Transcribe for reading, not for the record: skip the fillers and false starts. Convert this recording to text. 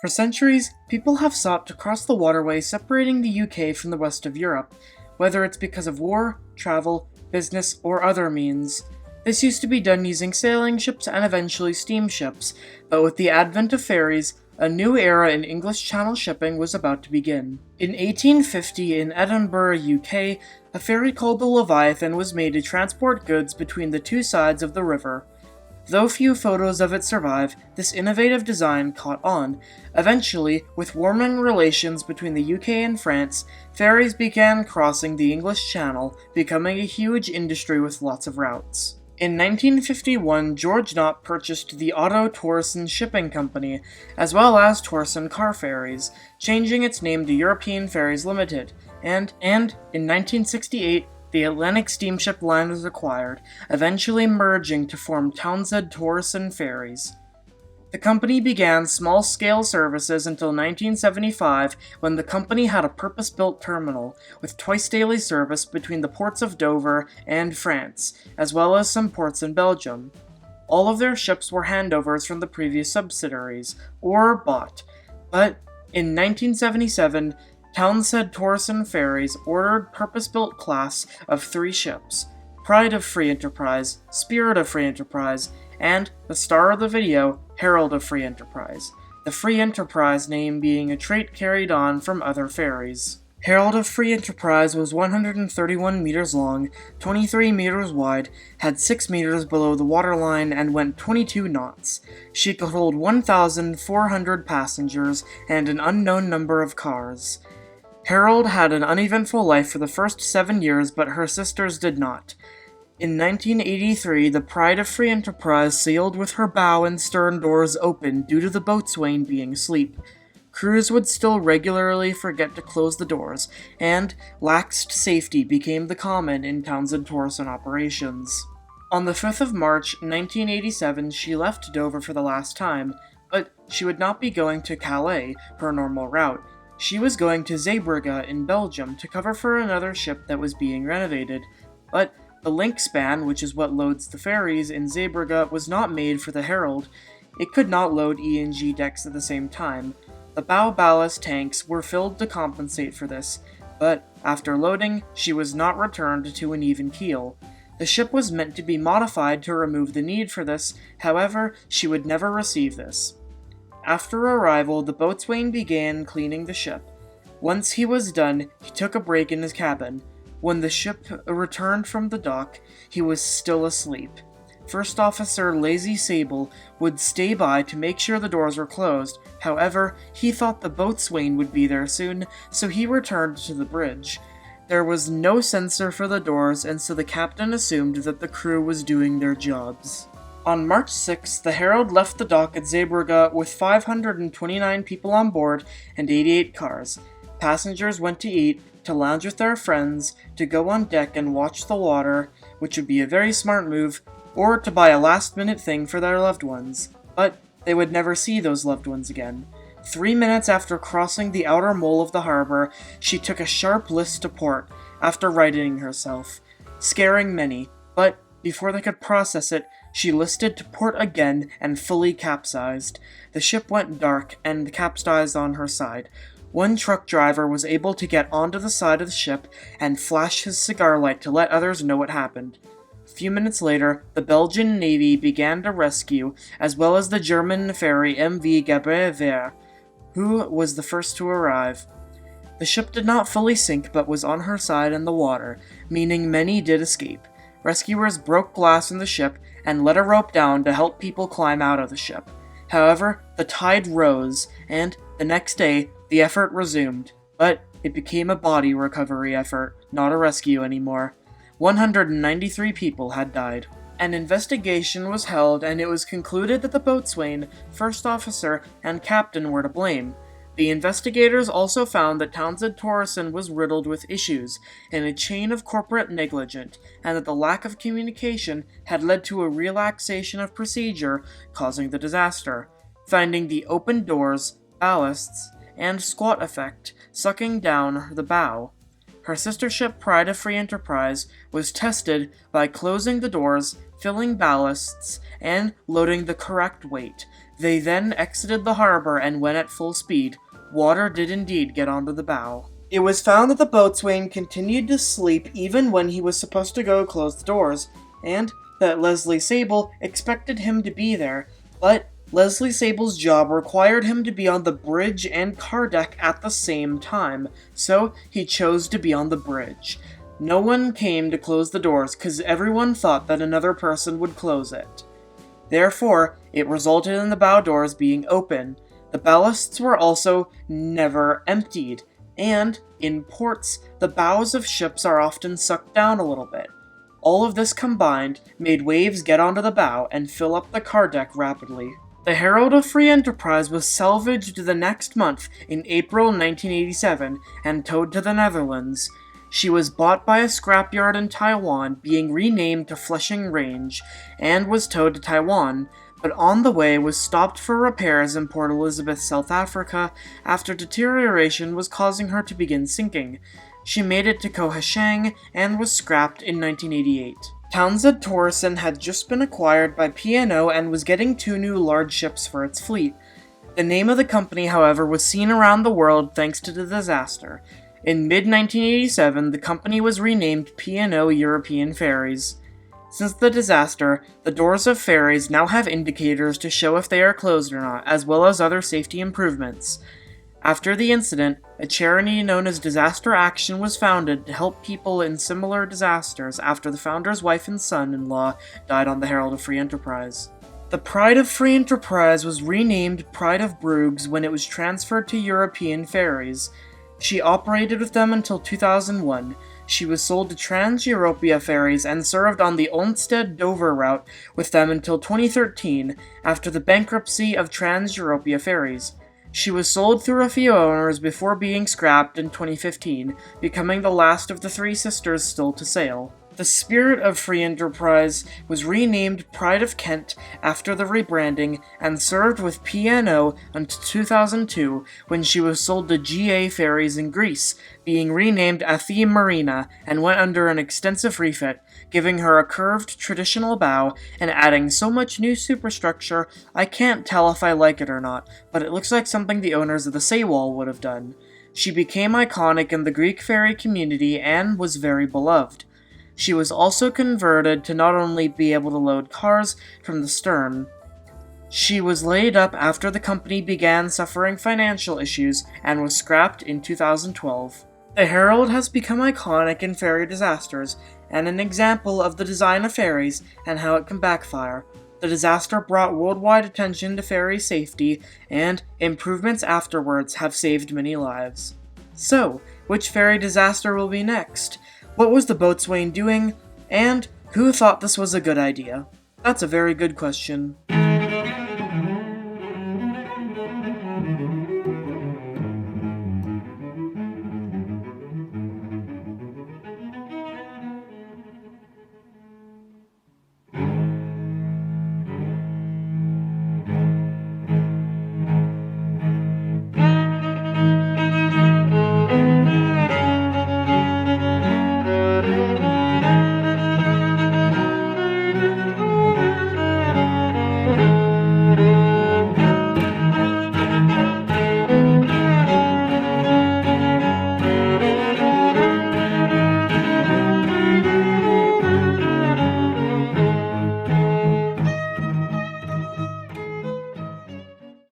For centuries, people have sought to cross the waterway separating the UK from the rest of Europe, whether it's because of war, travel, business, or other means. This used to be done using sailing ships and eventually steamships, but with the advent of ferries, a new era in English Channel shipping was about to begin. In 1850, in Edinburgh, UK, a ferry called the Leviathan was made to transport goods between the two sides of the river. Though few photos of it survive, this innovative design caught on. Eventually, with warming relations between the UK and France, ferries began crossing the English Channel, becoming a huge industry with lots of routes. In 1951, George Knott purchased the Otto Thorsen Shipping Company, as well as Thorsen Car Ferries, changing its name to European Ferries Limited, and in 1968, the Atlantic Steamship Line was acquired, eventually merging to form Townsend Thorsen Ferries. The company began small-scale services until 1975, when the company had a purpose-built terminal, with twice-daily service between the ports of Dover and France, as well as some ports in Belgium. All of their ships were handovers from the previous subsidiaries, or bought, but in 1977, Townsend Thorsen Ferries ordered purpose-built class of 3 ships: Pride of Free Enterprise, Spirit of Free Enterprise, and the star of the video, Herald of Free Enterprise, the Free Enterprise name being a trait carried on from other ferries. Herald of Free Enterprise was 131 meters long, 23 meters wide, had 6 meters below the waterline, and went 22 knots. She could hold 1,400 passengers and an unknown number of cars. Herald had an uneventful life for the first 7 years, but her sisters did not. In 1983, the Pride of Free Enterprise sailed with her bow and stern doors open due to the boatswain being asleep. Crews would still regularly forget to close the doors, and laxed safety became the common in Townsend Thorsen operations. On the 5th of March, 1987, she left Dover for the last time, but she would not be going to Calais, her normal route. She was going to Zeebrugge in Belgium to cover for another ship that was being renovated, but the link span, which is what loads the ferries in Zeebrugge, was not made for the Herald. It could not load E and G decks at the same time. The bow ballast tanks were filled to compensate for this, but after loading, she was not returned to an even keel. The ship was meant to be modified to remove the need for this, however, she would never receive this. After arrival, the boatswain began cleaning the ship. Once he was done, he took a break in his cabin. When the ship returned from the dock, he was still asleep. First Officer Lazy Sable would stay by to make sure the doors were closed. However, he thought the boatswain would be there soon, so he returned to the bridge. There was no sensor for the doors, and so the captain assumed that the crew was doing their jobs. On March 6, the Herald left the dock at Zeebrugge with 529 people on board and 88 cars. Passengers went to eat, to lounge with their friends, to go on deck and watch the water, which would be a very smart move, or to buy a last-minute thing for their loved ones. But they would never see those loved ones again. 3 minutes after crossing the outer mole of the harbor, she took a sharp list to port, after righting herself, scaring many, but before they could process it, she listed to port again and fully capsized. The ship went dark and capsized on her side. One truck driver was able to get onto the side of the ship and flash his cigar light to let others know what happened. A few minutes later, the Belgian Navy began to rescue, as well as the German ferry MV Gabriel, who was the first to arrive. The ship did not fully sink but was on her side in the water, meaning many did escape. Rescuers broke glass in the ship and let a rope down to help people climb out of the ship. However, the tide rose, and the next day, the effort resumed, but it became a body recovery effort, not a rescue anymore. 193 people had died. An investigation was held, and it was concluded that the boatswain, first officer, and captain were to blame. The investigators also found that Townsend Thorsen was riddled with issues and a chain of corporate negligence, and that the lack of communication had led to a relaxation of procedure, causing the disaster, finding the open doors, ballasts, and squat effect sucking down the bow. Her sister ship Pride of Free Enterprise was tested by closing the doors, filling ballasts, and loading the correct weight. They then exited the harbor and went at full speed. Water did indeed get onto the bow. It was found that the boatswain continued to sleep even when he was supposed to go close the doors, and that Leslie Sable expected him to be there, but Leslie Sable's job required him to be on the bridge and car deck at the same time, so he chose to be on the bridge. No one came to close the doors because everyone thought that another person would close it. Therefore, it resulted in the bow doors being open. The ballasts were also never emptied, and, in ports, the bows of ships are often sucked down a little bit. All of this combined made waves get onto the bow and fill up the car deck rapidly. The Herald of Free Enterprise was salvaged the next month in April 1987 and towed to the Netherlands. She was bought by a scrapyard in Taiwan, being renamed to Flushing Range, and was towed to Taiwan, but on the way was stopped for repairs in Port Elizabeth, South Africa, after deterioration was causing her to begin sinking. She made it to Koh Hashang and was scrapped in 1988. Townsend Torreson had just been acquired by P&O and was getting 2 new large ships for its fleet. The name of the company, however, was seen around the world thanks to the disaster. In mid-1987, the company was renamed P&O European Ferries. Since the disaster, the doors of ferries now have indicators to show if they are closed or not, as well as other safety improvements. After the incident, a charity known as Disaster Action was founded to help people in similar disasters after the founder's wife and son-in-law died on the Herald of Free Enterprise. The Pride of Free Enterprise was renamed Pride of Bruges when it was transferred to European Ferries. She operated with them until 2001. She was sold to Trans-Europea Ferries and served on the Olmsted-Dover route with them until 2013, after the bankruptcy of Trans-Europea Ferries. She was sold through a few owners before being scrapped in 2015, becoming the last of the 3 sisters still to sail. The Spirit of Free Enterprise was renamed Pride of Kent after the rebranding and served with P&O until 2002 when she was sold to GA Ferries in Greece, being renamed Athene Marina and went under an extensive refit, giving her a curved traditional bow and adding so much new superstructure I can't tell if I like it or not, but it looks like something the owners of the Saywall would have done. She became iconic in the Greek ferry community and was very beloved. She was also converted to not only be able to load cars from the stern. She was laid up after the company began suffering financial issues and was scrapped in 2012. The Herald has become iconic in ferry disasters and an example of the design of ferries and how it can backfire. The disaster brought worldwide attention to ferry safety, and improvements afterwards have saved many lives. So, which ferry disaster will be next? What was the boatswain doing? And who thought this was a good idea? That's a very good question.